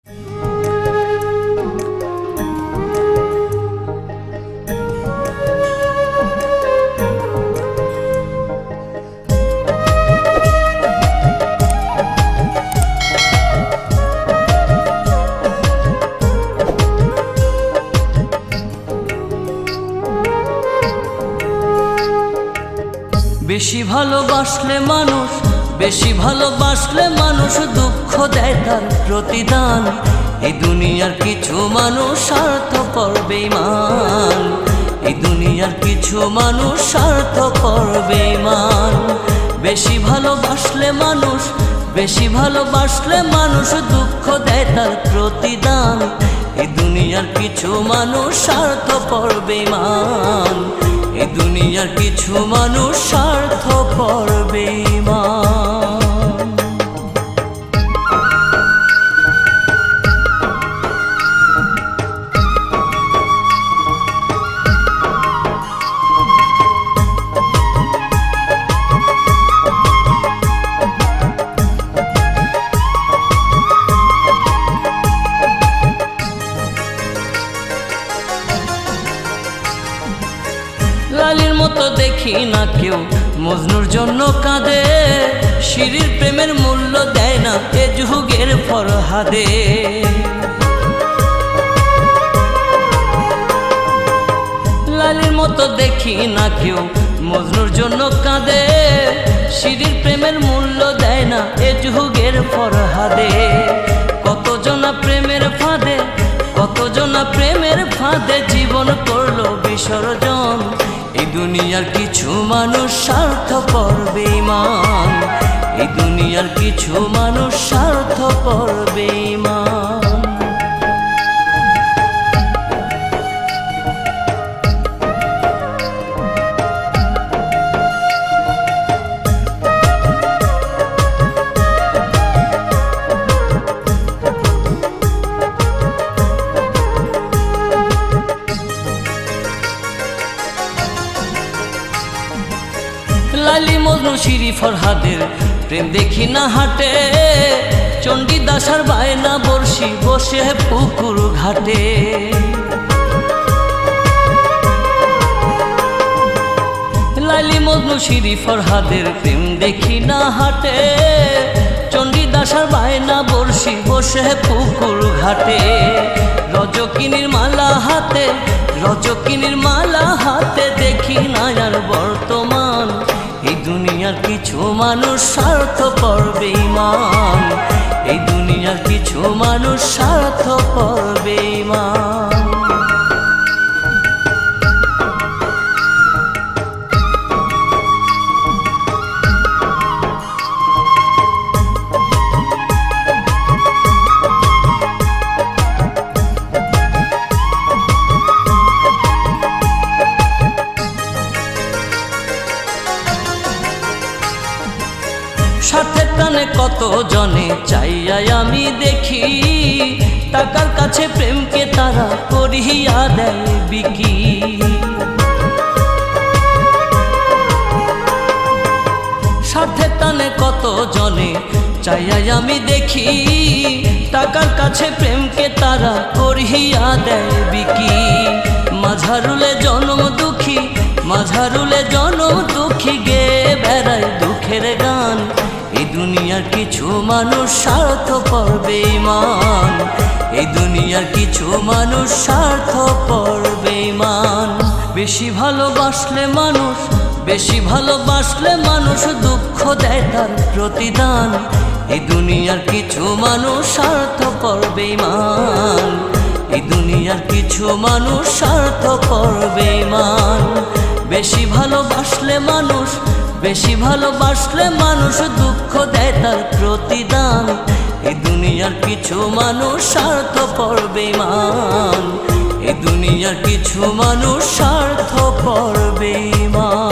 বেশি ভালোবাসলে মানুষ, বেশি ভালোবাসলে মানুষ দুঃখ দেয় তার প্রতিদান। এই দুনিয়ার কিছু মানুষ স্বার্থপর বেঈমান, এই দুনিয়ার কিছু মানুষ স্বার্থপর বেঈমান। বেশি ভালোবাসলে মানুষ, বেশি ভালোবাসলে মানুষ দুঃখ দেয় তার প্রতিদান। এই দুনিয়ার কিছু মানুষ স্বার্থপর বেঈমান, এই দুনিয়ার কিছু মানুষ স্বার্থপর বেঈমান। লালির মতো দেখি না কেউ মজনুর জন্য কাঁদে, শিরির প্রেমের মূল্য দেয় না এ যুগের ফরহাদে। লালির মতো দেখি না কেউ মজনুর জন্য কাঁদে, শিরির প্রেমের মূল্য দেয় না এ যুগের ফরহাদে। কতজনা প্রেমের ফাঁদে, কতজনা প্রেমের ফাঁদে জীবন করলো বিসর্জন। এই দুনিয়ার কিছু মানুষ স্বার্থপর বেঈমান, এই দুনিয়ার কিছু মানুষ স্বার্থপর বেঈমান। লালি মজনু শিরি ফরহাদের প্রেম দেখি না হাটে, চণ্ডীদাস আর বায়না বর্ষি বসে পুকুর ঘাটে। লালি মজনু শিরি ফরহাদের প্রেম দেখি না হাটে, চণ্ডীদাস আর বায়না বর্ষি বসে পুকুর ঘাটে। রজকিনীর মালা হাতে, রজকিনীর মালা হাতে দেখি না আর বর্তমান। এই দুনিয়ার কিছু মানুষ স্বার্থপর বেঈমান, এই দুনিয়ার কিছু মানুষ স্বার্থপর বেঈমান। স্বার্থের টানে কত জনে চাইয়াই আমি দেখি, টাকার কাছে প্রেমকে তারা করিয়া দেয় বিকি। স্বার্থের টানে কত জনে চাইয়াই আমি দেখি, টাকার কাছে প্রেমকে তারা করিয়া দেয় বিকি। মাঝারুলে জনম দুঃখী, মাঝারুলে জনম দুঃখী গে বেড়ায় দুঃখের গান। এই দুনিয়ার কিছু মানুষ স্বার্থপর বেঈমান, এই দুনিয়ার কিছু মানুষ স্বার্থপর বেঈমান। বেশি ভালোবাসলে মানুষ, বেশি ভালোবাসলে মানুষ দুঃখ দেয় তার প্রতিদান। এই দুনিয়ার কিছু মানুষ স্বার্থপর বেঈমান, এই দুনিয়ার কিছু মানুষ স্বার্থপর বেঈমান। বেশি ভালোবাসলে মানুষ, বেশি ভালোবাসলে মানুষ দুঃখ দেয় তার প্রতিদান। এই দুনিয়ার কিছু মানুষ স্বার্থপর বেঈমান, এই দুনিয়ার কিছু মানুষ স্বার্থপর বেঈমান।